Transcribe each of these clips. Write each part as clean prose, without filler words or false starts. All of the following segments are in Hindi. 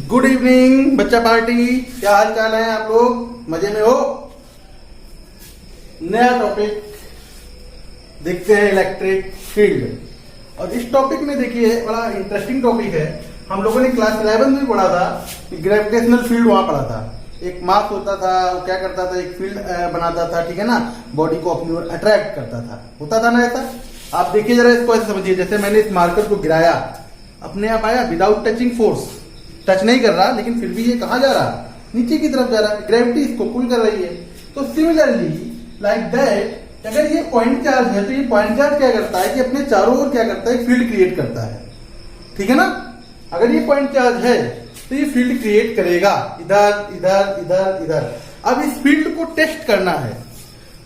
गुड इवनिंग बच्चा पार्टी, क्या हाल चाल है आप लोग? मजे में हो? नया टॉपिक देखते हैं, इलेक्ट्रिक फील्ड। और इस टॉपिक में देखिए बड़ा इंटरेस्टिंग टॉपिक है। हम लोगों ने क्लास 11 में पढ़ा था कि ग्रेविटेशनल फील्ड वहां पढ़ा था। एक मास होता था, वो क्या करता था, एक फील्ड बनाता था, ठीक है ना, बॉडी को अपनी ओर अट्रैक्ट करता था, होता था ना ऐसा। आप देखिए जरा इसको ऐसे समझिए, जैसे मैंने इस मार्कर को गिराया, अपने आप आया विदाउट टचिंग फोर्स, टच नहीं कर रहा, लेकिन फिर भी ये कहां जा रहा, नीचे की तरफ जा रहा है, ग्रेविटी इसको पुल कर रही है। तो सिमिलरली लाइक दैट, अगर ये पॉइंट चार्ज है तो ये पॉइंट चार्ज क्या करता है कि अपने चारों ओर क्या करता है, फील्ड क्रिएट करता है, ठीक है ना। अगर ये पॉइंट चार्ज है तो ये फील्ड क्रिएट करेगा, इधर इधर इधर इधर। अब इस फील्ड को टेस्ट करना है,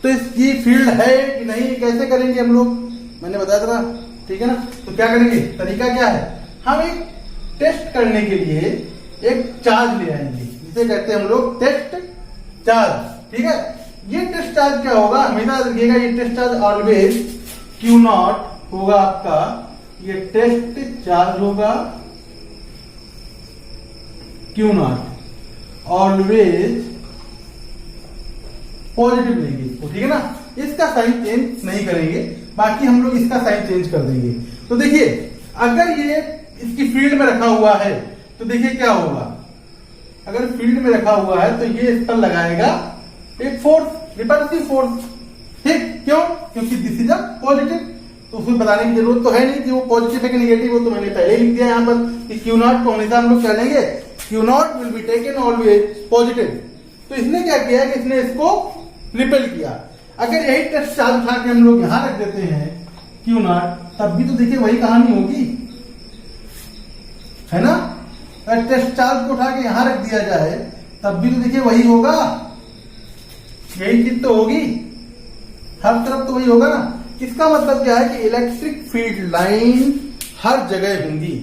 तो इसकी फील्ड है कि नहीं, कैसे करेंगे हम लोग, मैंने बताया था, ठीक है ना। तो क्या करेंगे, तरीका क्या है, हम एक टेस्ट करने के लिए एक चार्ज ले आएंगे, जिसे कहते हैं हम लोग टेस्ट चार्ज, ठीक है। ये टेस्ट चार्ज क्या होगा, हमेशा देखिएगा, ये टेस्ट चार्ज ऑलवेज Q0 होगा आपका, ये टेस्ट चार्ज होगा Q0, ऑलवेज पॉजिटिव लेंगे इसको, ठीक है ना। इसका साइन चेंज नहीं करेंगे, बाकी हम लोग इसका साइन चेंज कर देंगे। तो देखिए अगर ये इसकी फील्ड में रखा हुआ है तो देखिए क्या होगा, अगर फील्ड में रखा हुआ है तो ये इस पर लगाएगा एक फोर्स, रिपल्सिव फोर्स, ठीक। क्यों? क्योंकि दिस इज अ पॉजिटिव, तो उसमें बताने की जरूरत तो है नहीं कि वो पॉजिटिव है कि निगेटिव, वो तो मैंने पहले लिख दिया यहाँ पर कि Q0 को हमेशा हम लोग क्या लेंगे, Q0 will be taken always positive. तो इसने क्या किया कि इसने इसको रिपेल किया। अगर यही टेस्ट चार्ज उठा के हम लोग यहां रख देते हैं Q0, तब भी तो देखिए वही कहानी होगी, है ना। अगर टेस्ट चार्ज को उठा के यहां रख दिया जाए तब भी तो देखिए वही होगा, यही चीज तो होगी, हर तरफ तो वही होगा ना। इसका मतलब क्या है कि इलेक्ट्रिक फील्ड लाइन हर जगह होंगी,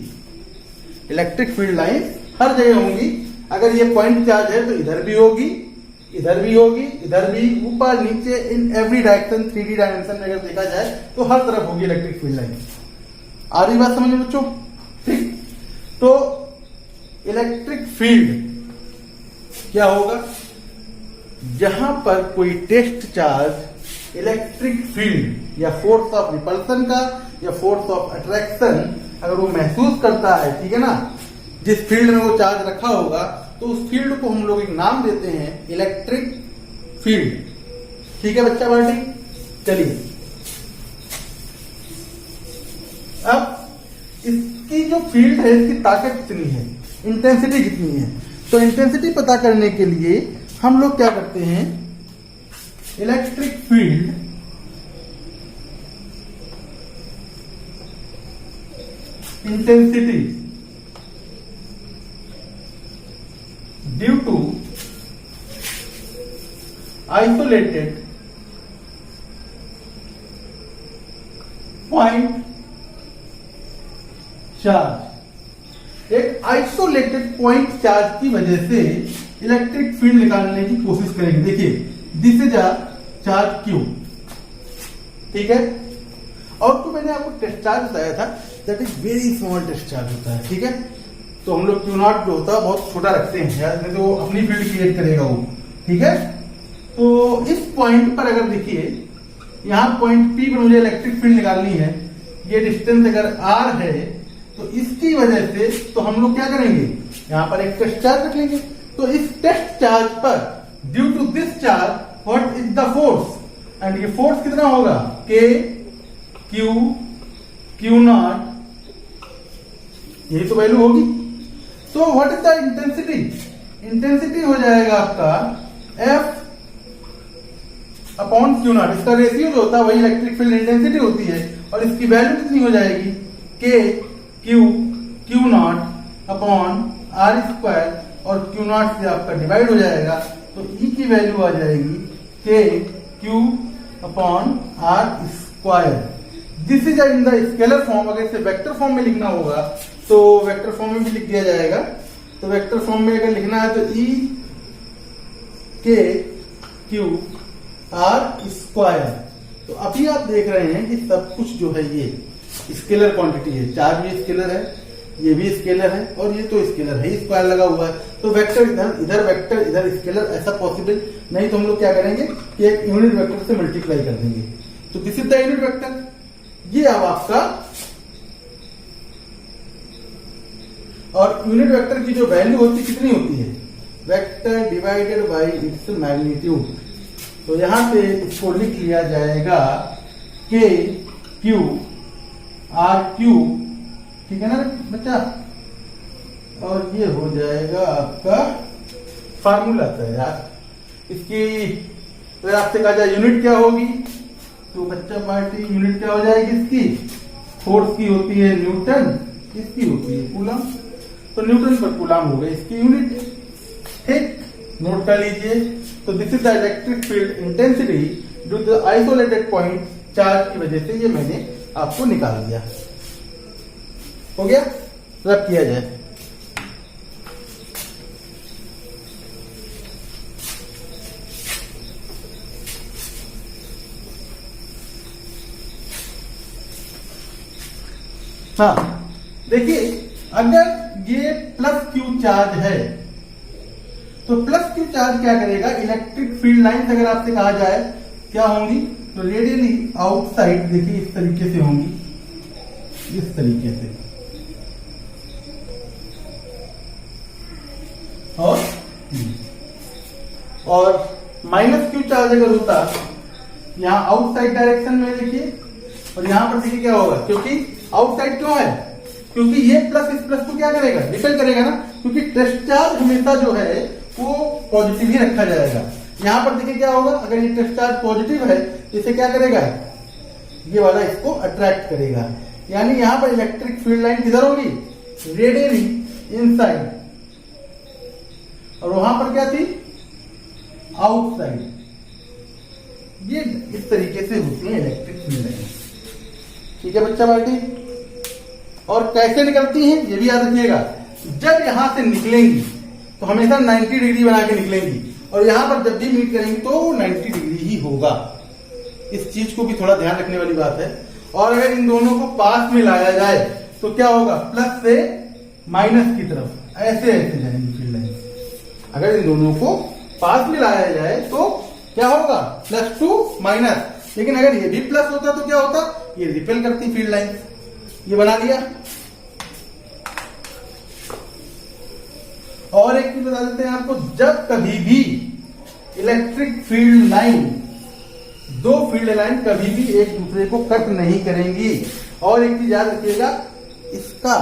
इलेक्ट्रिक फील्ड लाइन हर जगह होंगी। अगर ये पॉइंट चार्ज है तो इधर भी होगी, इधर भी होगी, इधर भी, ऊपर नीचे, in every direction, 3D dimension में अगर देखा जाए तो हर तरफ होगी इलेक्ट्रिक फील्ड लाइन। आ रही बात समझ में बच्चों, ठीक। तो इलेक्ट्रिक फील्ड क्या होगा, जहां पर कोई टेस्ट चार्ज इलेक्ट्रिक फील्ड या फोर्स ऑफ रिपल्सन का या फोर्स ऑफ अट्रैक्शन अगर वो महसूस करता है, ठीक है ना, जिस फील्ड में वो चार्ज रखा होगा, तो उस फील्ड को हम लोग एक नाम देते हैं इलेक्ट्रिक फील्ड, ठीक है बच्चा पार्टी। चलिए अब इसकी जो फील्ड है, इसकी ताकत कितनी है, इंटेंसिटी कितनी है, तो इंटेंसिटी पता करने के लिए हम लोग क्या करते हैं, electric field intensity due to isolated point charge, एक आइसोलेटेड पॉइंट चार्ज की वजह से इलेक्ट्रिक फील्ड निकालने की कोशिश करेंगे। देखिए this is a charge Q, ठीक है। और तो मैंने आपको टेस्ट चार्ज बताया था, that is very small test charge होता है, ठीक है। तो हम लोग Q0 जो होता है बहुत छोटा रखते हैं यार, नहीं तो वो अपनी फील्ड क्रिएट करेगा वो, ठीक है। तो इस पॉइंट पर अगर देखिए, यहां पॉइंट P पर मुझे इलेक्ट्रिक फील्ड निकालनी है, ये डिस्टेंस अगर R है, तो इसकी वजह से तो हम लोग क्या करेंगे, यहां पर एक टेस्ट चार्ज रख लेंगे। तो इस टेस्ट चार्ज पर due to this charge what is the force, and ये फोर्स कितना होगा, K Q Q0, यही तो वैल्यू होगी। तो what is the intensity, intensity हो जाएगा आपका F अपॉन Q0, इसका रेशियो जो होता है वही इलेक्ट्रिक फील्ड इंटेंसिटी होती है, और इसकी वैल्यू कितनी हो जाएगी, K Q Q0 upon R square, और Q0 से आपका डिवाइड हो जाएगा, तो E की वैल्यू आ जाएगी K Q upon R square. This is in the scalar form. अगर इसे वेक्टर फॉर्म में लिखना होगा तो वेक्टर फॉर्म में भी लिख दिया जाएगा। तो वेक्टर फॉर्म में अगर लिखना है तो E K Q R square. तो अभी आप देख रहे हैं कि सब कुछ जो है ये स्केलर क्वांटिटी है, चार्ज भी स्केलर है, ये भी स्केलर है और ये तो स्केलर है, स्क्वायर लगा हुआ है, तो वेक्टर इधर वेक्टर इधर स्केलर, ऐसा पॉसिबल नहीं। तो हम लोग क्या करेंगे कि एक यूनिट वेक्टर से मल्टीप्लाई कर देंगे। तो this is the unit vector. ये अब आपका, और यूनिट वेक्टर की जो वैल्यू होती कितनी होती है, vector divided by its magnitude. तो यहां पे इसको लिख लिया जाएगा के क्यू आर क्यू, ठीक है ना बच्चा। और ये हो जाएगा आपका फार्मूला तैयार इसकी। तो आपसे कहा जाए यूनिट क्या होगी, तो बच्चा पार्टी यूनिट क्या हो जाएगी इसकी, फोर्स की होती है न्यूटन, इसकी होती है कूलम। तो न्यूटन पर कूलम हो गई इसकी यूनिट, ठीक, नोट कर लीजिए। तो this is the electric field intensity due to the isolated point charge की वजह से, ये मैंने आपको निकाल दिया। हो गया, रब किया जाए। हाँ देखिए, अगर ये प्लस क्यू चार्ज है तो प्लस क्यू चार्ज क्या करेगा, इलेक्ट्रिक फील्ड लाइंस अगर आपसे कहा जाए क्या होंगी, तो रेडियली आउटसाइड देखिए इस तरीके से होंगी, इस तरीके से। और माइनस क्यू चार्ज अगर होता यहां आउटसाइड डायरेक्शन में देखिए, और यहां पर देखिए क्या होगा, क्योंकि आउटसाइड क्यों है, क्योंकि ये प्लस इस प्लस को क्या करेगा, रिपेल करेगा ना, क्योंकि टेस्ट चार्ज हमेशा जो है वो पॉजिटिव ही रखा जाएगा। यहां पर देखिए क्या होगा, अगर ये टेस्ट चार्ज पॉजिटिव है इसे क्या करेगा, ये वाला इसको अट्रैक्ट करेगा। यानी यहां पर इलेक्ट्रिक फील्ड लाइन किधर होगी, रेडियली इनसाइड, और वहां पर क्या थी, आउटसाइड। ये इस तरीके से होती है इलेक्ट्रिक फील्ड लाइन, ठीक है बच्चा बाटी। और कैसे निकलती हैं ये भी याद रखिएगा, जब यहां से निकलेंगी तो हमेशा 90 डिग्री बना के निकलेंगी, और यहां पर जब भी मीट करेंगी तो 90 डिग्री ही होगा। इस चीज को भी थोड़ा ध्यान रखने वाली बात है। और अगर इन दोनों को पास में लाया जाए तो क्या होगा, प्लस से माइनस की तरफ ऐसे ऐसे जाएंगी फील्ड लाइन। अगर इन दोनों को पास में लाया जाए तो क्या होगा, प्लस टू माइनस। लेकिन अगर ये भी प्लस होता तो क्या होता, ये रिपेल करती फील्ड लाइन। ये बना लिया। और एक चीज बता देते हैं आपको, जब कभी भी इलेक्ट्रिक फील्ड लाइन, दो फील्ड लाइन कभी भी एक दूसरे को कट नहीं करेंगी। और एक चीज याद रखिएगा, इसका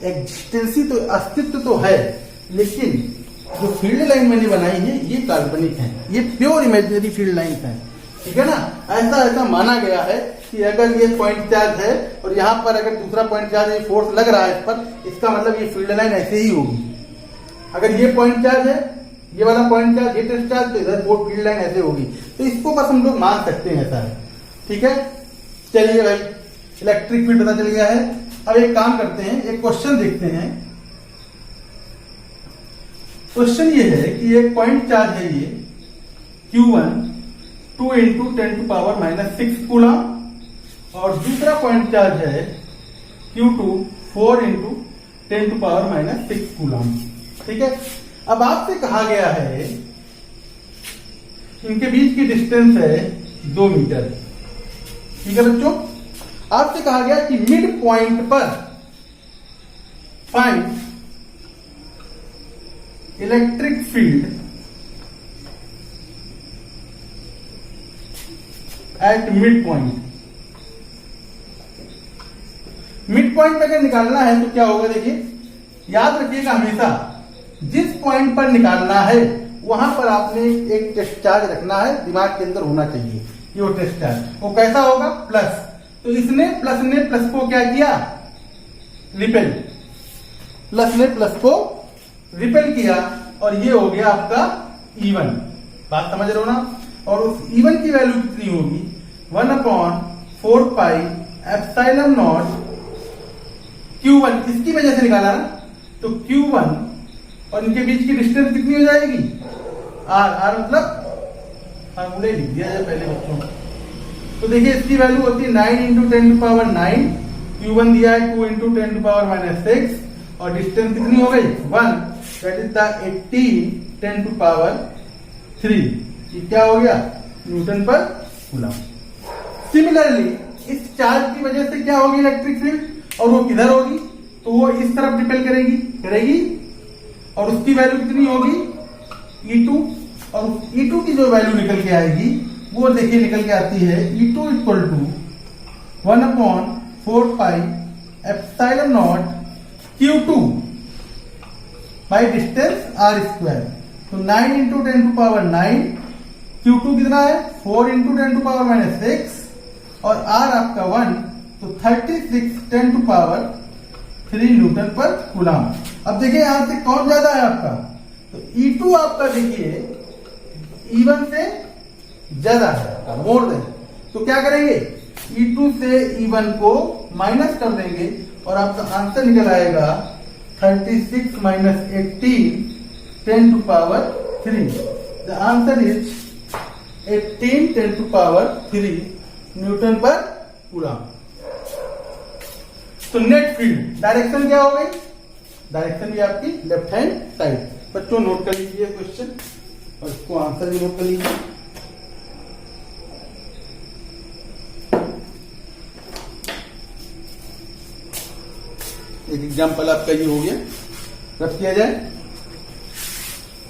एग्जिस्टेंसी तो, अस्तित्व तो है, लेकिन जो फील्ड लाइन मैंने बनाई है ये काल्पनिक है, ये प्योर इमेजिनरी फील्ड लाइन है, ठीक है ना। ऐसा माना गया है कि अगर ये पॉइंट चार्ज है और यहां पर अगर दूसरा पॉइंट चार्ज, ये फोर्स लग रहा है इस पर, इसका मतलब ये फील्ड लाइन ऐसे ही होगी। अगर ये पॉइंट चार्ज है, ये वाला पॉइंट चार्ज, ये टेस्ट चार्ज, तो इधर बोर्ड फील्ड लाइन ऐसे होगी। तो इसको बस हम लोग मान सकते हैं, ऐसा है, ठीक है। चलिए भाई, इलेक्ट्रिक फील्ड पता चल गया है। अब एक काम करते हैं, एक क्वेश्चन देखते हैं। क्वेश्चन ये है कि एक पॉइंट चार्ज है ये Q1 2 × 10⁻⁻6 कूलम, और दूसरा पॉइंट चार्ज है Q2 4 × 10⁻⁻6 कूलम, ठीक है। अब आपसे कहा गया है, इनके बीच की डिस्टेंस है 2 मीटर, ठीक है बच्चों। आपसे कहा गया कि मिड पॉइंट पर find electric field at mid point. Mid point अगर निकालना है तो क्या होगा, देखिए याद रखिएगा, हमेशा जिस पॉइंट पर निकालना है वहां पर आपने एक टेस्ट चार्ज रखना है, दिमाग के अंदर होना चाहिए। ये वो टेस्ट चार्ज, वो कैसा होगा, प्लस। तो इसने प्लस ने प्लस को क्या किया, रिपेल। प्लस ने प्लस को रिपेल किया, और ये हो गया आपका E1। बात समझ रहे हो ना। और उस E1 की वैल्यू कितनी होगी, 1/4πε0 Q1, इसकी वजह से निकाला ना, तो Q1 और इनके बीच की डिस्टेंस कितनी हो जाएगी, R मतलब फार्मूले लिख दिया जाए पहले बच्चों। तो देखिए इसकी वैल्यू होती है 9 × 10⁹ Q1 दिया है 2 इंटू 10 टू पावर माइनस 6 और डिस्टेंस कितनी हो गई 1, that is the 80 10 to power 3। ये क्या हो गया न्यूटन पर कूलम। सिमिलरली इस चार्ज की वजह से क्या होगी इलेक्ट्रिक फील्ड और वो किधर होगी, तो वो इस तरफ रिपेल करेगी और उसकी वैल्यू कितनी होगी E2 और E2 की जो वैल्यू निकल के आएगी वो देखिए निकल के आती है E2 equal to 1/4 pi epsilon naught Q2 by distance R square. तो 9 इंटू 10 टू पावर 9, Q2 कितना है 4 इंटू 10 टू पावर माइनस 6 और R आपका 1, तो 36 10 to power 3 newton per coulomb. अब देखिए यहां से कौन ज्यादा है आपका, तो E2 आपका देखिए E1 से ज्यादा है, मोर देन। तो क्या करेंगे E2 से E1 को माइनस कर देंगे और आपका आंसर निकल आएगा 36 minus 18 10 to power 3। The answer is 18 10 to power 3 newton per coulomb. तो नेट फील्ड डायरेक्शन क्या हो गई, डायरेक्शन भी आपकी लेफ्ट हैंड साइड। बच्चों नोट कर लीजिए क्वेश्चन और इसको आंसर भी नोट कर लीजिए। एक एग्जाम्पल आपका ये हो गया, रब किया जाए।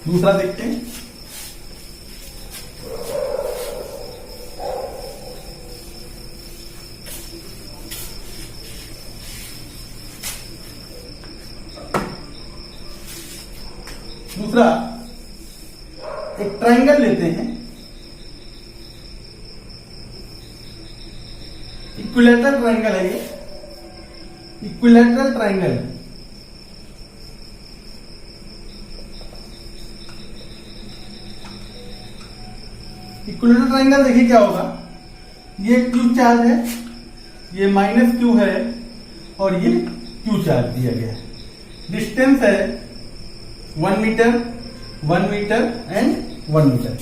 दूसरा देखते हैं। दूसरा एक ट्रायंगल लेते हैं, इक्विलैटरल ट्रायंगल है ये, इक्विलैटरल ट्रायंगल। इक्विलैटरल ट्रायंगल देखिए क्या होगा, ये क्यू चार्ज है, ये माइनस क्यू है और ये क्यू चार्ज दिया गया है। डिस्टेंस है 1 मीटर 1 मीटर एंड 1 मीटर।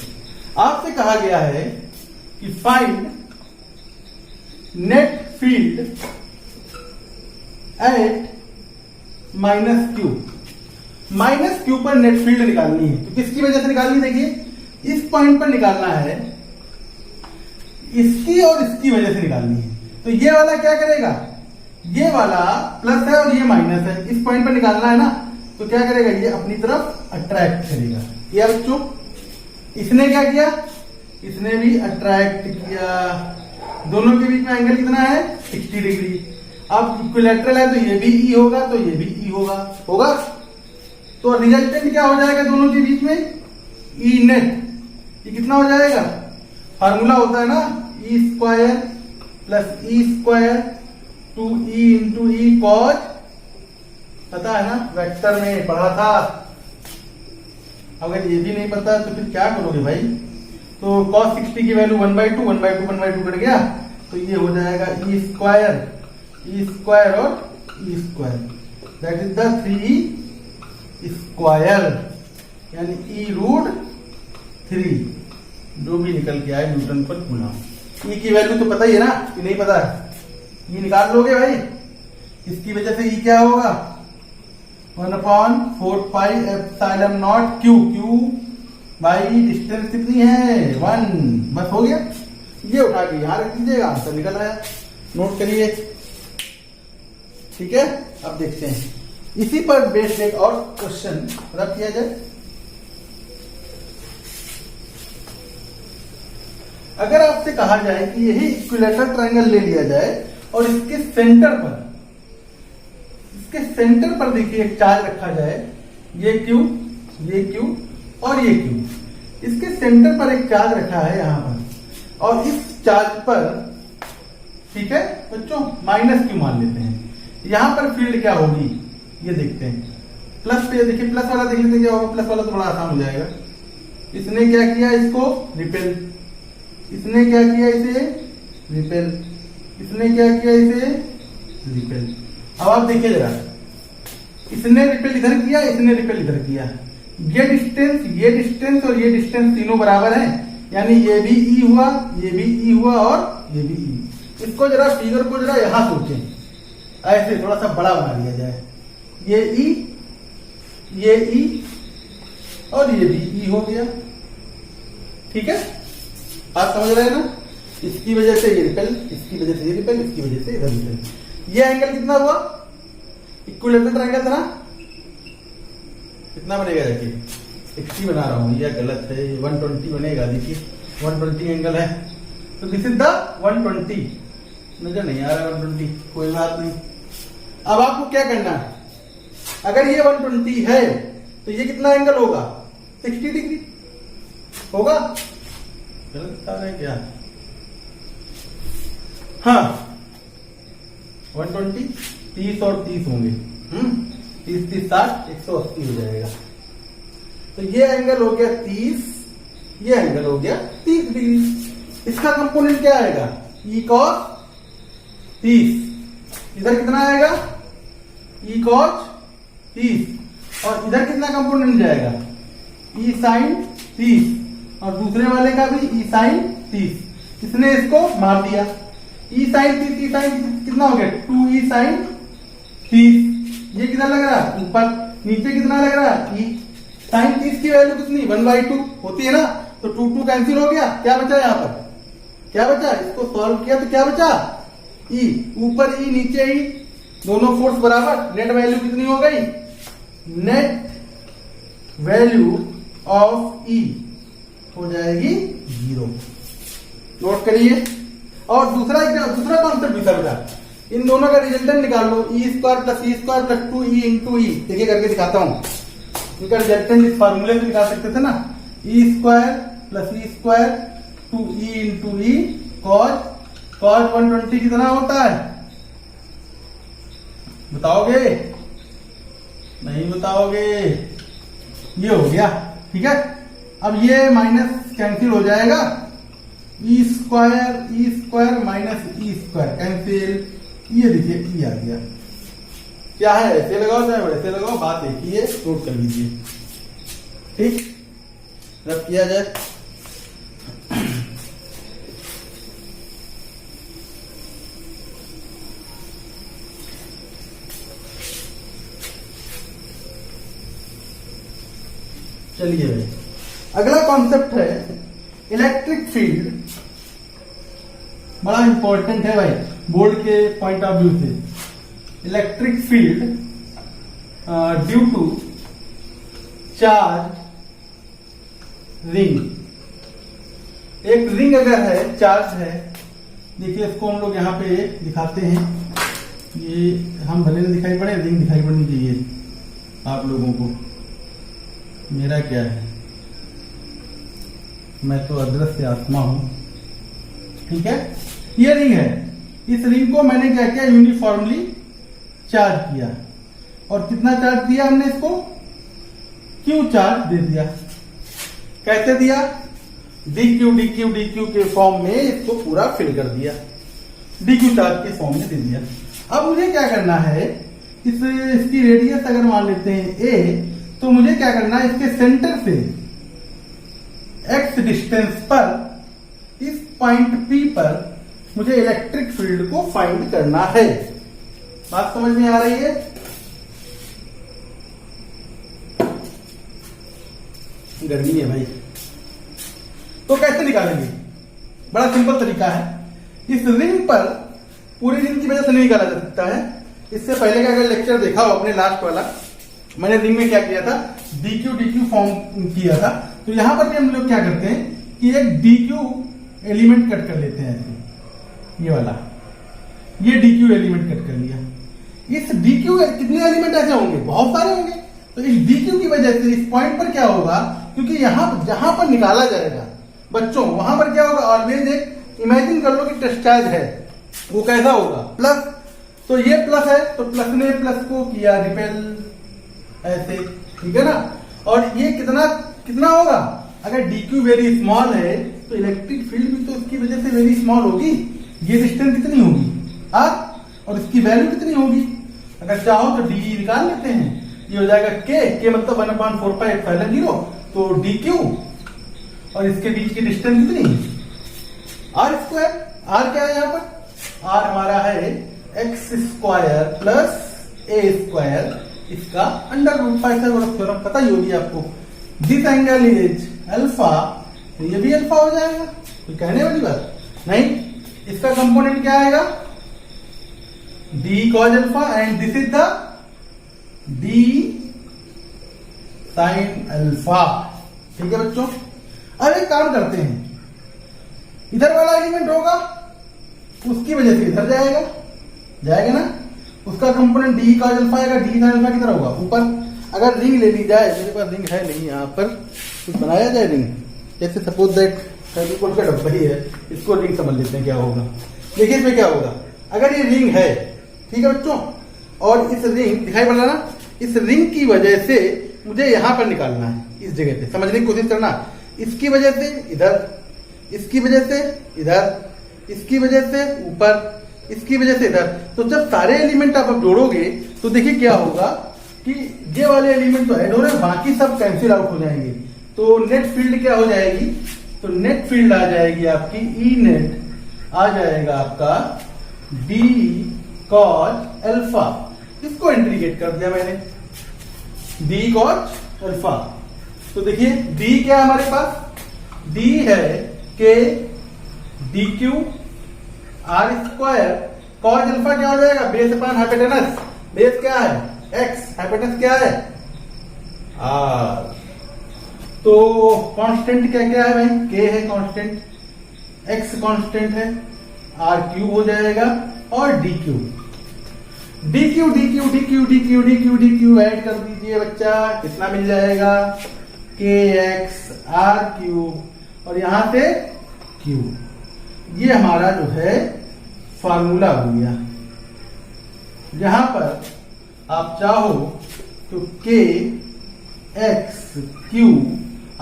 आपसे कहा गया है कि find net field at -q। -q पर नेट फील्ड निकालनी है। तो किसकी वजह से निकालनी, देखिए इस पॉइंट पर निकालना है, इसकी और इसकी वजह से निकालनी है। तो ये वाला क्या करेगा, ये वाला प्लस है और ये माइनस है, इस पॉइंट पर निकालना है ना, तो क्या करेगा ये अपनी तरफ अट्रैक्ट करेगा। किया बच्चों, इसने क्या किया, इसने भी अट्रैक्ट किया। दोनों के बीच में एंगल कितना है 60 डिग्री। अब इक्विलैटरल है तो ये भी ई होगा तो ये भी ई होगा। तो रिजल्टेंट क्या हो जाएगा दोनों के बीच में, ई नेट। ये कितना हो जाएगा, फार्मूला होता है ना E square plus E square 2e into E cos, पता है ना वेक्टर में पढ़ा था। अगर ये भी नहीं पता तो फिर क्या करोगे भाई। तो cos 60 की वैल्यू 1/2 1/2 कट गया, तो ये हो जाएगा ई स्क्वायर और E square, that is the 3 square, यानी e√3 जो भी निकल के आए न्यूटन पर कूलम। ई की वैल्यू तो पता ही है ना कि नहीं पता है, ये निकाल लोगे भाई। इसकी वजह से ई क्या होगा 1/4 pi epsilon not Q by distance कितनी है 1, बस हो गया। ये उठा के यहां रख दीजिएगा, आंसर निकल रहा है, नोट करिए। ठीक है, अब देखते हैं इसी पर बेस्ड एक और क्वेश्चन रख किया जाए। अगर आपसे कहा जाए कि यही इक्विलैटरल ट्रायंगल ले लिया जाए और इसके सेंटर पर देखिए एक चार्ज रखा जाए, ये Q और ये Q, इसके सेंटर पर एक चार्ज रखा है यहां पर, और इस चार्ज पर, ठीक है बच्चों, -q मान लेते हैं। यहां पर फील्ड क्या होगी ये देखते हैं। प्लस पे देखिए, प्लस वाला देख लेते हैं क्या होगा। प्लस वाला तो बड़ा आसान हो जाएगा। इसने क्या किया, इसको रिपेल, इसने क्या किया, इसे रिपेल, इसने क्या किया, इसे रिपेल। अब आप देखिए जरा, इसने रिपेल इधर किया, इसने रिपेल इधर किया। ये डिस्टेंस और ये डिस्टेंस तीनों बराबर हैं, यानी ये भी ई हुआ, ये भी ई हुआ और ये भी ई। इसको जरा फिगर को जरा यहां सोचें, ऐसे थोड़ा सा बड़ा बना दिया जाए, ये ई और ये भी ई हो गया। ठीक है, आप समझ रहे हैं ना? इसकी वजह से ये रिपेल, इसकी वजह से ये रिपेल, इसकी वजह से इधर रिपेल। ये एंगल कितना हुआ? इक्विलेटरल ट्रायंगल था ना? कितना बनेगा? देखिए 60 बना रहा हूं, यह गलत है, 120 बनेगा। देखिए 120 एंगल है, तो दिस इज द 120। नजर नहीं आ रहा 120, कोई बात नहीं। अब आपको क्या करना है, अगर ये 120 है तो ये कितना एंगल होगा? 60 डिग्री होगा। गलत बता रहे हैं क्या? हाँ, 120, 30 और 30 होंगे। 30 30 60, 180 हो जाएगा। तो ये एंगल हो गया 30, ये एंगल हो गया 30 डिग्री। इसका कंपोनेंट क्या आएगा? E cos 30। इधर कितना आएगा? E cos 30। और इधर कितना कंपोनेंट जाएगा? ई साइन 30। और दूसरे वाले का भी ई साइन 30। इसने इसको मार दिया। ई साइन 30, ई साइन कितना हो गया? 2 ई साइन 30। ये कितना लग रहा है? ऊपर। नीचे कितना लग रहा है? ई साइन 30 की वैल्यू कितनी? 1/2 होती है ना? तो 2 2 कैंसिल हो गया। क्या बचा यहाँ पर? क्या बचा? इसको सॉल्व किया तो क्या बचा? ई। ऊपर ई, नीचे ई, दोनों फोर्स बराबर। नेट वैल्यू कितनी हो गई? नेट वैल्यू ऑफ ई हो जाएगी 0। नोट करिए। और दूसरा कॉन्सेप्ट भी समझा, इन दोनों का रिजल्टेंट निकाल लो। ई square plus E square plus 2 E into ई। देखिए करके दिखाता हूं। इनका रिजल्टेंट इस फॉर्मूले से निकाल सकते थे ना। E square plus E square 2 E into E cos 120 कितना होता है? बताओगे? नहीं बताओगे? ये हो गया। ठीक है, अब ये माइनस कैंसिल हो जाएगा। E square minus E square cancel. ये देखिए ई आ गया। क्या है? ऐसे लगाओ चाहे वैसे लगाओ, बात एक ही है। नोट कर लीजिए। ठीक, रब किया जाए। चलिए भाई, अगला कॉन्सेप्ट है इलेक्ट्रिक फील्ड। बड़ा इंपॉर्टेंट है भाई बोर्ड के पॉइंट ऑफ व्यू से। Electric field due to charge ring. एक रिंग अगर है, चार्ज है, देखिए इसको हम लोग यहाँ पे दिखाते हैं। ये हम भले में दिखाई पड़े, रिंग दिखाई पड़नी चाहिए आप लोगों को। मेरा क्या है, मैं तो अदृश्य आत्मा हूं। ठीक है, ये रिंग है। इस रिंग को मैंने क्या किया? यूनिफॉर्मली चार्ज किया। और कितना चार्ज दिया हमने इसको? क्यू चार्ज दे दिया। कैसे दिया? dq के फॉर्म में इसको पूरा फिल कर दिया। dq चार्ज के फॉर्म में दे दिया। अब मुझे क्या करना है? इसकी रेडियस अगर मान लेते हैं a, तो मुझे क्या करना है? इसके सेंटर से x डिस्टेंस पर इस पॉइंट P पर मुझे इलेक्ट्रिक फील्ड को फाइंड करना है। बात समझ में आ रही है? गर्मी है भाई, तो कैसे निकालेंगे? बड़ा सिंपल तरीका है। इस रिंग पर, पूरी रिंग की वजह से नहीं निकाला जा सकता है। इससे पहले का अगर लेक्चर देखा हो अपने लास्ट वाला, मैंने रिंग में क्या किया था? dq फॉर्म किया था। तो यहां पर भी हम लोग क्या करते हैं कि एक dq एलिमेंट कट कर लेते हैं। ये वाला, ये dq एलिमेंट कट कर लिया। इस dq कितने एलिमेंट ऐसे होंगे? बहुत सारे होंगे। तो इस dq की वजह से इस पॉइंट पर क्या होगा? क्योंकि यहां जहां पर निकाला जाएगा बच्चों, वहां पर क्या होगा? ऑलवेज एक इमेजिन कर लो कि डिस्चार्ज है, वो कैसा होगा? प्लस। तो ये प्लस है, तो प्लस ने प्लस को किया रिपेल, ऐसे। ठीक है ना? और ये कितना होगा? अगर dq वेरी स्मॉल है तो इलेक्ट्रिक फील्ड भी तो इसकी वजह से वेरी स्मॉल होगी। ये डिस्टेंस कितनी होगी? r। और इसकी वैल्यू कितनी होगी? अगर चाहो तो डी निकाल लेते हैं। ये हो जाएगा k मतलब 1/4πε0। तो dq और इसके बीच की डिस्टेंस कितनी? r²। r क्या है यहाँ पर? r हमारा है एक्स स्क्वायर प्लस ए स्क्वायर इसका अंडर रूट। थ्योरम पता ही होगी आपको। दिस एंगल इज अल्फा, ये भी अल्फा हो जाएगा, कोई कहने वाली बात नहीं। इसका कंपोनेंट क्या आएगा, D cause alpha, and this is the D sine alpha. ठीक है बच्चों, अब एक काम करते हैं, इधर वाला एलिमेंट होगा उसकी वजह से इधर जाएगा ना, उसका कंपोनेंट डी कॉज अल्फा आएगा। डी साइन अल्फा किधर होगा, ऊपर। अगर रिंग ले ली जाए, मेरे पास रिंग है नहीं, यहाँ पर कुछ बनाया जाए रिंग, जैसे सपोज दैट फेविकोल का डब्बा ही है, इसको रिंग समझ लेते हैं क्या होगा। देखिए इसमें क्या होगा, अगर ये रिंग है, ठीक है बच्चों, और इस रिंग दिखाई पड़ रहा ना, इस रिंग की वजह से मुझे यहां पर निकालना है, इस जगह पे समझने की कोशिश करना। इसकी वजह से इधर, इसकी वजह से इधर, इसकी वजह से ऊपर, इसकी वजह से इधर। तो जब सारे एलिमेंट आप जोड़ोगे तो देखिए क्या होगा कि ये वाले एलिमेंट तो ऐड हो रहे हैं, बाकी सब कैंसिल आउट हो जाएंगे। तो नेट फील्ड क्या हो जाएगी, तो नेट फील्ड आ जाएगी आपकी, ई नेट आ जाएगा आपका डी कॉज अल्फा। इसको इंटीग्रेट कर दिया मैंने, डी कॉज अल्फा। तो देखिए डी क्या है हमारे पास, डी है के D Q R square, cause alpha क्या हो जाएगा, बेस अपॉन हाइपोटेनस। बेस क्या है एक्स, हाइपोटेनस क्या है आर। तो कांस्टेंट क्या क्या है भाई, के है कांस्टेंट, एक्स कांस्टेंट है, आर क्यू हो जाएगा, और D Q D Q D Q D Q D Q D Q D Q add कर दीजिए बच्चा, कितना मिल जाएगा, के एक्स आर क्यू, और यहां से क्यू। ये हमारा जो है फार्मूला हो गया। यहां पर आप चाहो तो के एक्स क्यू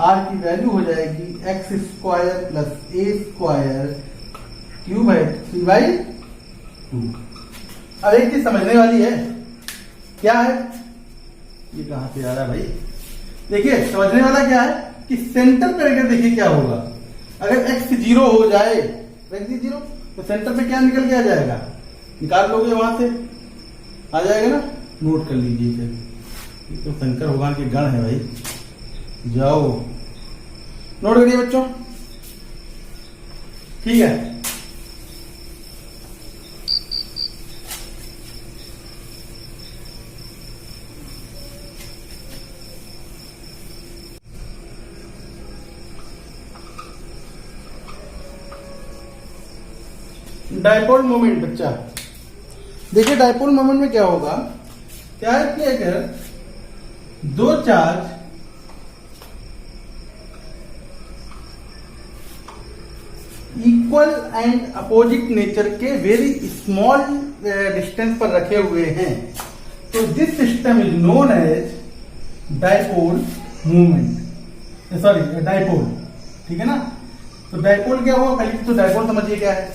आर की वैल्यू हो जाएगी एक्स स्क्वायर प्लस ए स्क्वायर क्यूब है 3/2। अब एक चीज समझने वाली है, क्या है, ये कहां से आ रहा है भाई, देखिए समझने वाला क्या है कि सेंटर पे अगर देखिए क्या होगा, अगर x 0 हो जाए, x 0 तो सेंटर पे क्या निकल के आ जाएगा, निकाल लोगे वहां से आ जाएगा ना, नोट कर लीजिए फिर। तो शंकर भगवान के गण है भाई, जाओ नोट करिए बच्चों, ठीक है। डायपोल मोमेंट बच्चा, देखिए डायपोल मोमेंट में क्या होगा, क्या है कि अगर दो charge equal and opposite nature के वेरी स्मॉल डिस्टेंस पर रखे हुए हैं, तो this system is known as dipole movement, sorry dipole, ठीक है ना। तो डायपोल क्या होगा, पहले तो डायपोल समझिए क्या है,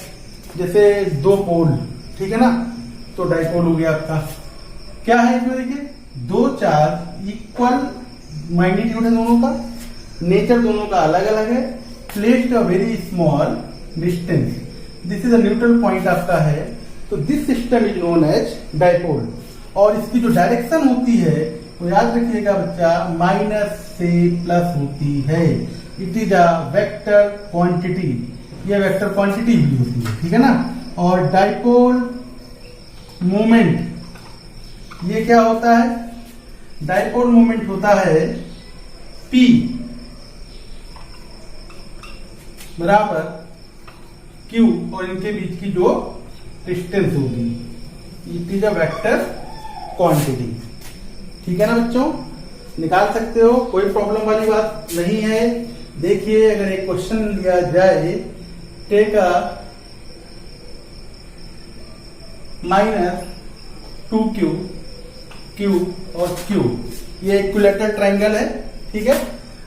जैसे दो पोल, ठीक है ना, तो डायपोल हो गया आपका। क्या है इसमें देखिए, दो चार्ज इक्वल मैग्नीट्यूड है दोनों का, नेचर दोनों का अलग अलग है, placed a very small distance, this is a neutral point आपका है, तो this system is known as dipole. और इसकी जो डायरेक्शन होती है वो याद रखिएगा बच्चा, माइनस से प्लस होती है। It is a vector quantity, ये वेक्टर क्वांटिटी भी होती है, ठीक है ना। और डायपोल मोमेंट ये क्या होता है, डायपोल मोमेंट होता है P बराबर Q और इनके बीच की जो डिस्टेंस होगी, it is a vector quantity, ठीक है ना बच्चों, निकाल सकते हो, कोई प्रॉब्लम वाली बात नहीं है। देखिए अगर एक क्वेश्चन दिया जाए, टेक अ -2Q Q और Q, ये इक्विलैटरल ट्रायंगल है, ठीक है।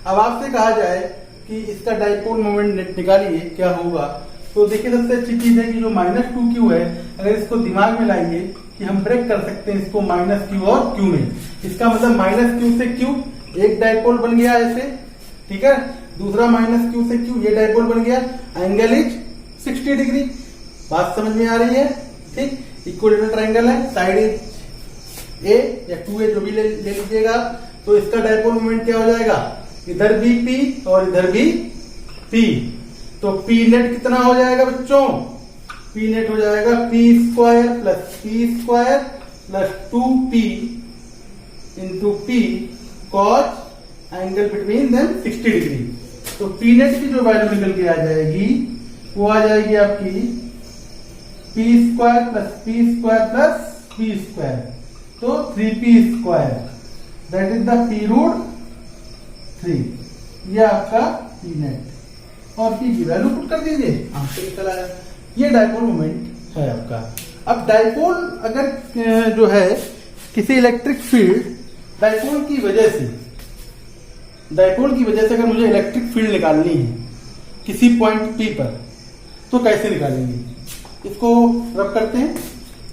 अब आपसे कहा जाए कि इसका डायपोल मोमेंट निकालिए, क्या होगा, तो देखिए सबसे अच्छी चीज है कि जो -2Q है, अगर इसको दिमाग में लाइए कि हम ब्रेक कर सकते हैं इसको -Q और Q में, इसका मतलब -Q से Q एक डायपोल बन गया ऐसे, ठीक है, दूसरा -Q से Q ये डायपोल बन गया, एंगल इज 60 डिग्री, बात समझ में आ रही है, ठीक। इक्विलेटरल ट्रायंगल है, साइड ए या 2a जो भी ले लीजिएगा, तो इसका डायपोल मोमेंट क्या हो जाएगा, इधर भी P और इधर भी P, तो P नेट कितना हो जाएगा बच्चों, P नेट हो जाएगा P square plus P square plus 2P into P cos angle between them 60 degree. तो P नेट की जो वैल्यू निकल के आ जाएगी वो आ जाएगी आपकी P square plus P square plus P square, तो 3P square, that is the P root 3, ये आपका P नेट और P की वैल्यू पुट कर दीजिए, आपको निकल आया। ये डायपोल मोमेंट है आपका। अब डायपोल अगर जो है किसी इलेक्ट्रिक फील्ड, डायपोल की वजह से अगर मुझे इलेक्ट्रिक फील्ड निकालनी है किसी पॉइंट P पर, तो कैसे निकालेंगे, इसको रब करते हैं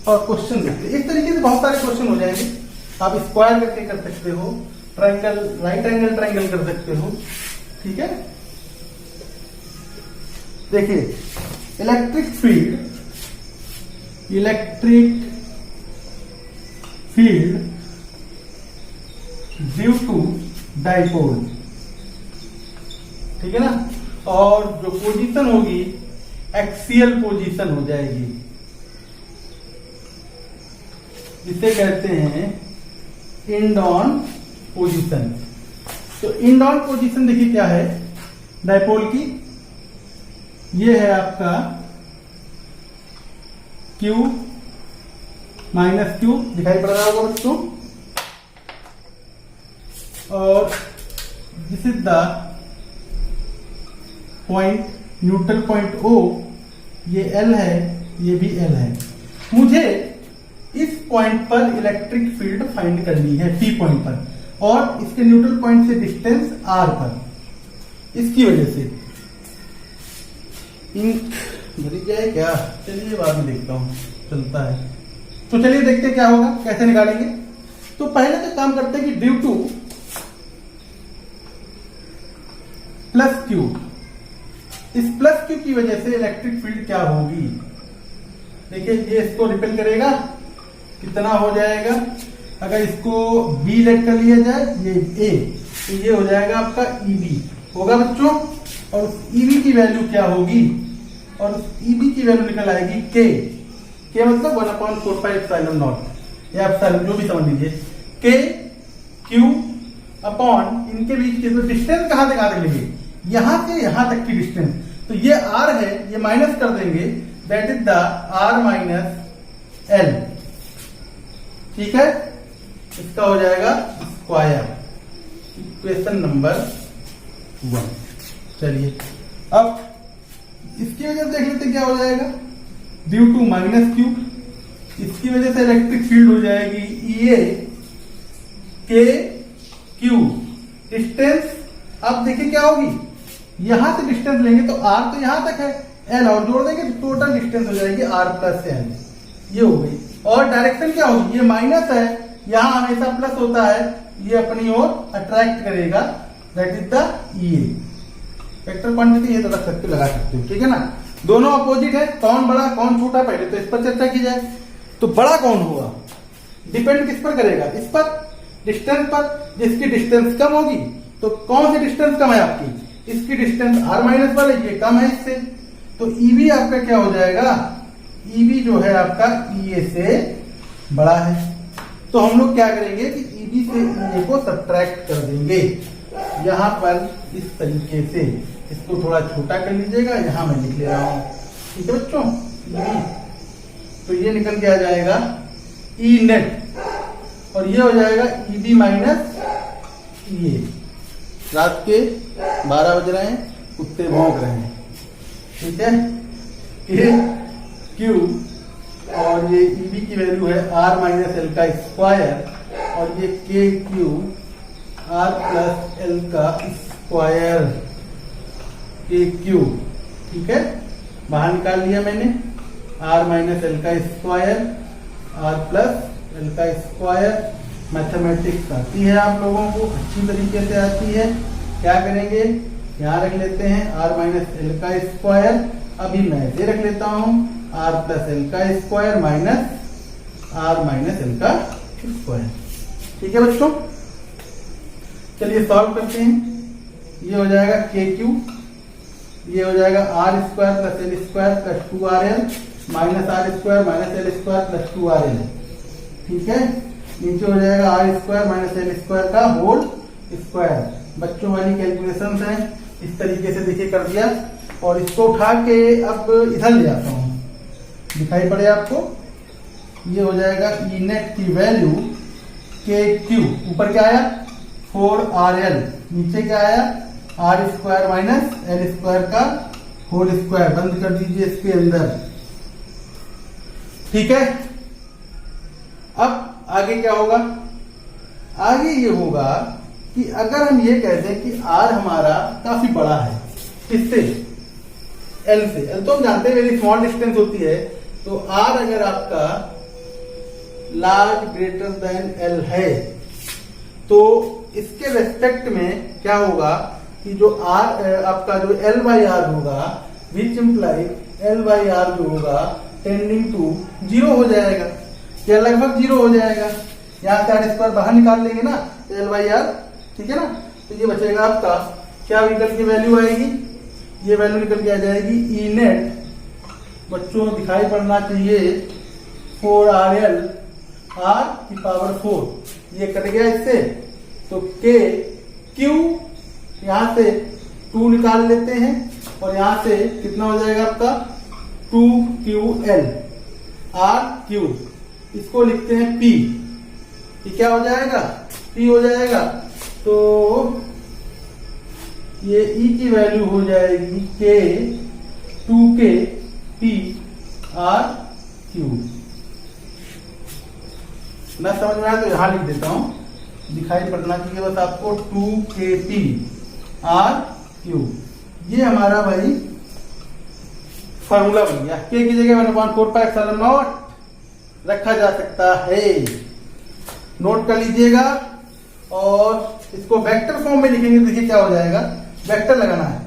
और क्वेश्चन देखते हैं। इस तरीके से बहुत सारे क्वेश्चन हो जाएंगे। आप स्क्वायर करके कर सकते हो, ट्रायंगल, राइट एंगल ट्रायंगल कर सकते हो, ठीक है। देखिए, electric field due to dipole, ठीक है ना, और जो पोजीशन होगी एक्सियल पोजीशन हो जाएगी, जिसे कहते हैं इंड ऑन पोजीशन। तो इंड ऑन पोजीशन देखिए क्या है डायपोल की, ये है आपका Q माइनस Q, दिखाई पड़ रहा होगा बच्चों, और this is the point, neutral point O, ये L है, ये भी L है। मुझे इस पॉइंट पर इलेक्ट्रिक फील्ड फाइंड करनी है, P पॉइंट पर, और इसके न्यूट्रल पॉइंट से डिस्टेंस R पर। इसकी वजह से इंक भरी जाए क्या, चलिए बाद में देखता हूं, चलता है। तो चलिए देखते क्या होगा, कैसे निकालेंगे। तो पहले तो काम करते हैं कि ड्यू टू प्लस Q, इस प्लस Q की वजह से इलेक्ट्रिक फील्ड क्या होगी। देखिए, ये इसको रिपेल करेगा, कितना हो जाएगा, अगर इसको B लेट कर लिया जाए, ये A, तो ये हो जाएगा आपका EB होगा बच्चों। और उस EB की वैल्यू क्या होगी, और उस EB की वैल्यू निकल आएगी K मतलब 1/4πε0, या एप्सिलॉन जो भी समझ लीजिए, K Q अपॉन इनके बीच के, तो डिस्टेंस कहां तक लेंगे, यहां से यहां तक की डिस्टेंस, तो ये R है, ये माइनस कर देंगे, that is the R minus L, ठीक है। इसका हो जाएगा स्क्वायर, इक्वेशन नंबर 1। चलिए अब इसकी वजह से देख लेते क्या हो जाएगा, ड्यू टू माइनस Q, इसकी वजह से इलेक्ट्रिक फील्ड हो जाएगी EA K Q, डिस्टेंस अब देखिए क्या होगी, यहां से डिस्टेंस लेंगे तो R तो यहां तक है, L और जोड़ देंगे तो टोटल डिस्टेंस हो जाएगी R प्लस L, ये हो गई। और डायरेक्शन क्या होगी, ये माइनस है, यहां हमेशा प्लस होता है, ये अपनी ओर अट्रैक्ट करेगा, that is the EA। Vector quantity ये तो रख सकते, लगा सकते हो, ठीक है ना। दोनों अपोजिट है, कौन बड़ा कौन छोटा, पहले तो इस पर चर्चा की जाए। तो बड़ा कौन होगा, डिपेंड किस पर करेगा, इस पर, डिस्टेंस पर। जिसकी डिस्टेंस कम होगी, तो कौन सी डिस्टेंस कम है आपकी, इसकी डिस्टेंस R माइनस वाले, ये कम है इससे, तो EB आपका क्या हो जाएगा, EB जो है आपका EA से बड़ा है। तो हम लोग क्या करेंगे कि EB से EA को सब्ट्रैक्ट कर देंगे, यहां पर इस तरीके से, इसको थोड़ा छोटा कर लीजिएगा, यहां मैं लिख ले रहा हूं, ठीक है बच्चों। तो ये निकल के आ जाएगा E नेट, और ये हो जाएगा EB माइनस EA। रात के 12 बज रहे हैं, कुत्ते भौंक रहे हैं, ठीक है। ये Q और ये EB की वैल्यू है R माइनस L का स्क्वायर, और ये KQ R प्लस L का स्क्वायर KQ, ठीक है। बाहर निकाल लिया मैंने, R माइनस L का स्क्वायर, R प्लस L का स्क्वायर। मैथमेटिक्स आती है आप लोगों को, अच्छी तरीके से आती है। क्या करेंगे, यहाँ रख लेते हैं R माइनस L का स्क्वायर, अभी मैं इसे रख लेता हूं R प्लस L का square minus R minus L का स्क्वायर। ठीक है बच्चों, चलिए सॉल्व करते हैं। ये हो जाएगा के क्यू, ये हो जाएगा R square plus L square plus 2rl minus R square minus L square plus 2rl। ठीक है, नीचे हो जाएगा R square minus L square का होल स्क्वायर। बच्चों वाली कैलकुलेशन है, इस तरीके से देखिए कर दिया। और इसको उठा के अब इधर ले आता हूं, दिखाई पड़े आपको। ये हो जाएगा ई नेट की वैल्यू के क्यू, ऊपर क्या आया 4rl, नीचे क्या आया R square minus L square का होल स्क्वायर। बंद कर दीजिए इसके अंदर। ठीक है, अब आगे क्या होगा? आगे ये होगा कि अगर हम ये कहते हैं कि आर हमारा काफी बड़ा है, किससे? एल से। एल तो हम जानते हैं वेरी स्मॉल डिस्टेंस होती है, तो आर अगर आपका लार्ज ग्रेटर देन एल है तो इसके रेस्पेक्ट में क्या होगा कि जो आर आपका जो एल बाई आर होगा, विच इम्प्लाई एल बाई आर जो होगा टेंडिंग टू 0 हो जाएगा, या लगभग 0 हो जाएगा। यहां से आर स्क्वायर बाहर निकाल लेंगे ना, एल बाई आर, ठीक है ना। तो ये बचेगा आपका क्या निकल की वैल्यू आएगी, ये वैल्यू निकल के आ जाएगी ई नेट, बच्चों दिखाई पड़ना चाहिए 4rl आर की पावर 4। ये कट गया इससे, तो के क्यू यहां से 2 निकाल लेते हैं और यहां से कितना हो जाएगा आपका 2ql आर क्यू, इसको लिखते हैं p। ये क्या हो जाएगा? p हो जाएगा। तो ये e की वैल्यू हो जाएगी k 2k p are Q. ना समझ में आया तो यहां लिख देता हूं, दिखाई पड़ना चाहिए बस आपको 2kp आर क्यू। ये हमारा भाई फॉर्मूला बन गया। k की जगह 1/4πε0 रखा जा सकता है, नोट कर लीजिएगा। और इसको वेक्टर फॉर्म में लिखेंगे, देखिए क्या हो जाएगा, वेक्टर लगाना है।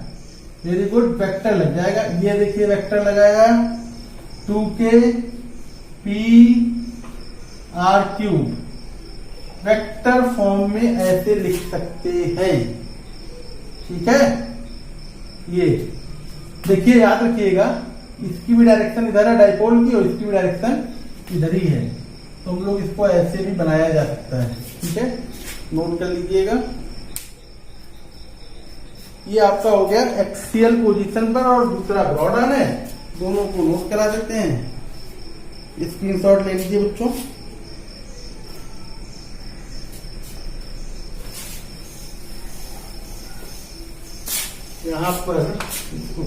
वेरी गुड, वेक्टर लग जाएगा। ये देखिए वेक्टर लगाएगा 2k p R cube, vector form में ऐसे लिख सकते हैं। ठीक है, ये देखिए याद रखिएगा, इसकी भी डायरेक्शन इधर है डाइपोल की और इसकी भी डायरेक्शन इधर ही है, तो हम लोग इसको ऐसे भी बनाया जा सकता है। ठीक है, नोट कर लीजिएगा। ये आपका हो गया एक्सियल पोजीशन पर और दूसरा ब्रॉड ऑन है, दोनों को नोट करा देते हैं। स्क्रीनशॉट ले लीजिए बच्चों। यहां पर इसको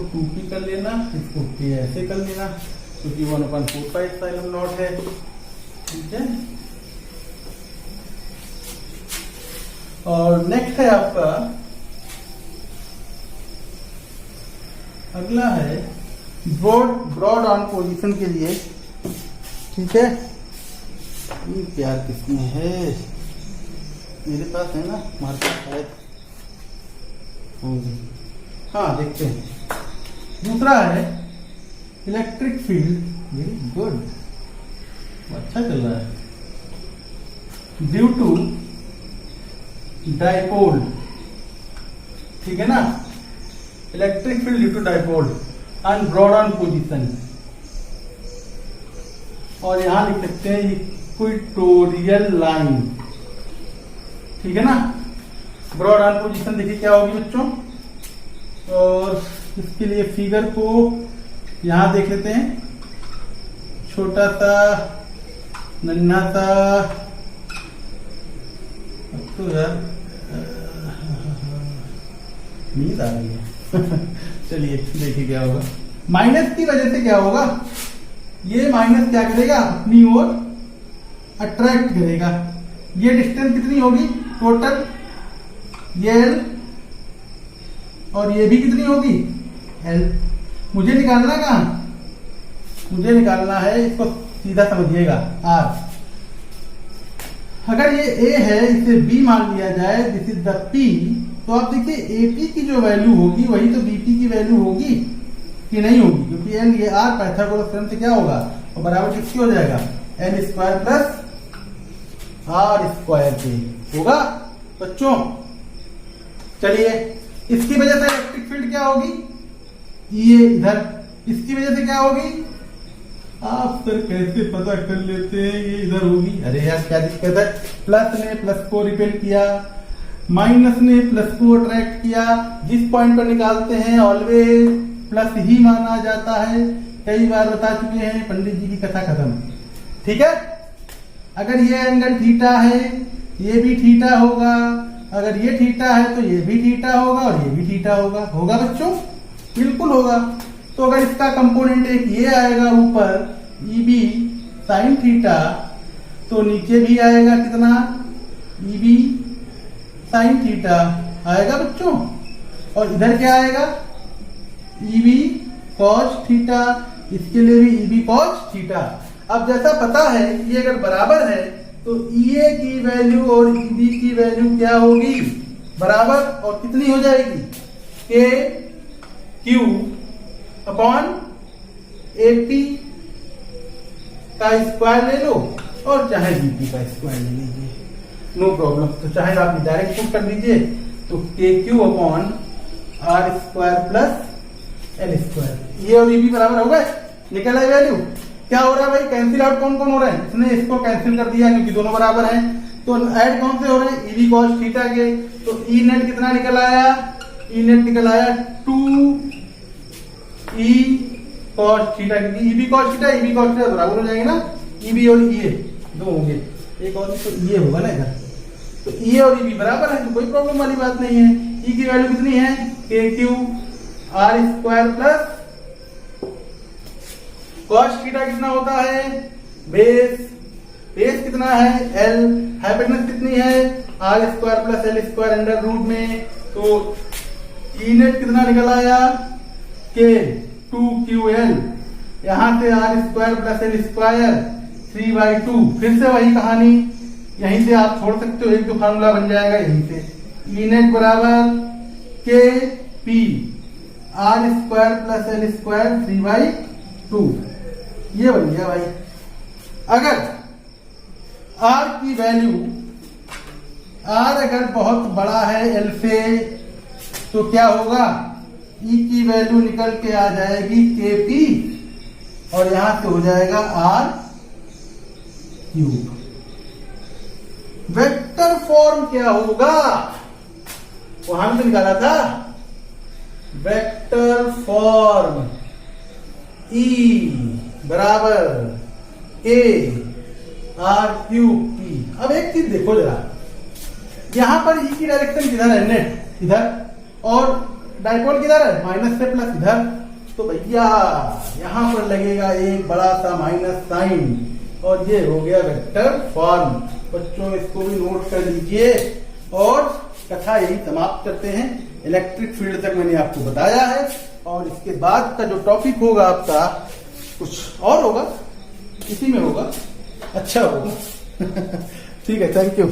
2p कर लेना, इसको p ऐसे कर लेना, क्योंकि 1/4πε0 है। ठीक है, और नेक्स्ट है आपका, अगला है ब्रॉड ऑन पोजीशन के लिए। ठीक है, ये प्यार किसमें है, मेरे पास है ना, मार्केट शायद होंगे। हाँ देखते हैं। दूसरा है इलेक्ट्रिक फील्ड, वेरी गुड, अच्छा चल रहा है, ड्यू टू डाइपोल। ठीक है ना, electric field due to dipole on broad on position. और यहां लिख सकते हैं इक्वेटोरियल लाइन। ठीक है ना, ब्रॉड ऑन पोजीशन देखिए क्या होगी बच्चों। और इसके लिए फिगर को यहां देख लेते हैं, छोटा सा नन्हा सा, तो यार नींद आ रही है। चलिए देखिए क्या होगा। माइनस की वजह से क्या होगा, ये माइनस क्या करेगा, अपनी ओर अट्रैक्ट करेगा। ये डिस्टेंस कितनी होगी टोटल, ये एल, और ये भी कितनी होगी एल। मुझे निकालना कहां, मुझे निकालना है, इसको सीधा समझिएगा, आर। अगर ये ए है, इसे बी मान लिया जाए, दिस इज द पी, तो आप देखिए एपी की जो वैल्यू होगी वही तो बीपी की वैल्यू होगी। कि नहीं होगी, क्योंकि एन ये आर पाइथागोरस थ्योरम से क्या होगा और बराबर किसकी हो जाएगा, N square plus R square के होगा बच्चों। चलिए इसकी वजह से इलेक्ट्रिक फील्ड क्या होगी, ये इधर, इसकी वजह से क्या होगी, आप सर कैसे पता कर लेते हैं, ये इधर होगी। अरे यार क्या दिक्कत है, प्लस ने प्लस को रिपेल किया, माइनस ने प्लस को अट्रैक्ट किया, जिस पॉइंट पर निकालते हैं ऑलवेज प्लस ही माना जाता है, कई बार बता चुके हैं, पंडित जी की कथा खत्म। ठीक है, अगर ये एंगल थीटा है ये भी थीटा होगा, अगर ये थीटा है तो ये भी थीटा होगा और ये भी थीटा होगा, होगा बच्चों, बिल्कुल होगा। तो अगर इसका कंपोनेंट एक ये आएगा ऊपर ई बी साइन थीटा, तो नीचे भी आएगा कितना, ई बी साइन थीटा आएगा बच्चों, और इधर क्या आएगा, ई बी कॉस थीटा, इसके लिए भी ई बी कॉस थीटा। अब जैसा पता है ये अगर बराबर है तो ई ए की वैल्यू और ई बी की वैल्यू क्या होगी, बराबर, और कितनी हो जाएगी, के क्यू अपॉन ए पी का स्क्वायर ले लो और चाहे बीपी का स्क्वायर ले लीजिए, नो प्रॉब्लम। तो चाहे आप डायरेक्ट पुट कर दीजिए, तो k Q upon R square plus L square, ये और बी बराबर हो गए, निकल आई वैल्यू। क्या हो रहा है भाई, कैंसिल आउट कौन कौन हो रहे हैं, इसने इसको कैंसिल कर दिया क्योंकि दोनों बराबर हैं, तो ऐड कौन से हो रहे हैं, ई बी कॉस थीटा के, तो ई नेट कितना निकल आया, ई नेट निकल आया 2 ई कॉस थीटा, क्योंकि E B cos theta E B cos theta बराबर हो जाएंगे ना, ई बी और ई ए दो होंगे, एक और तो ई ए होगा ना इधर, तो ई ए और ई बी बराबर है, तो कोई प्रॉब्लम वाली बात नहीं है। ई की वैल्यू कितनी है, के Q R square plus cos theta कितना होता है, बेस, बेस कितना है एल, हाइपोटेनस कितनी है R square plus L square under root में, तो ई नेट कितना निकल आया, के 2QL, यहां से R square plus L square 3/2, फिर से वही कहानी, यहीं से आप छोड़ सकते हो, एक तो फार्मूला बन जाएगा यहीं से, ई नेट बराबर के P R square plus L square 3/2, ये बन गया भाई। अगर आर की वैल्यू, आर अगर बहुत बड़ा है एल से, तो क्या होगा, ई की वैल्यू निकल के आ जाएगी के पी और यहां से हो जाएगा आर क्यूब। वेक्टर फॉर्म क्या होगा, वहां से निकाला था, वेक्टर फॉर्म ई बराबर के आर क्यूब पी। अब एक चीज देखो जरा, यहां पर ई की डायरेक्शन किधर है, नेट इधर, और डाइपोल किधर है, माइनस से प्लस इधर, तो भैया यहां पर लगेगा एक बड़ा सा माइनस साइन, और ये हो गया वेक्टर फॉर्म। बच्चों इसको भी नोट कर लीजिए, और कथा यही समाप्त करते हैं। इलेक्ट्रिक फील्ड तक मैंने आपको बताया है, और इसके बाद का जो टॉपिक होगा आपका कुछ और होगा, इसी में होगा, अच्छा होगा। ठीक है, थैंक यू।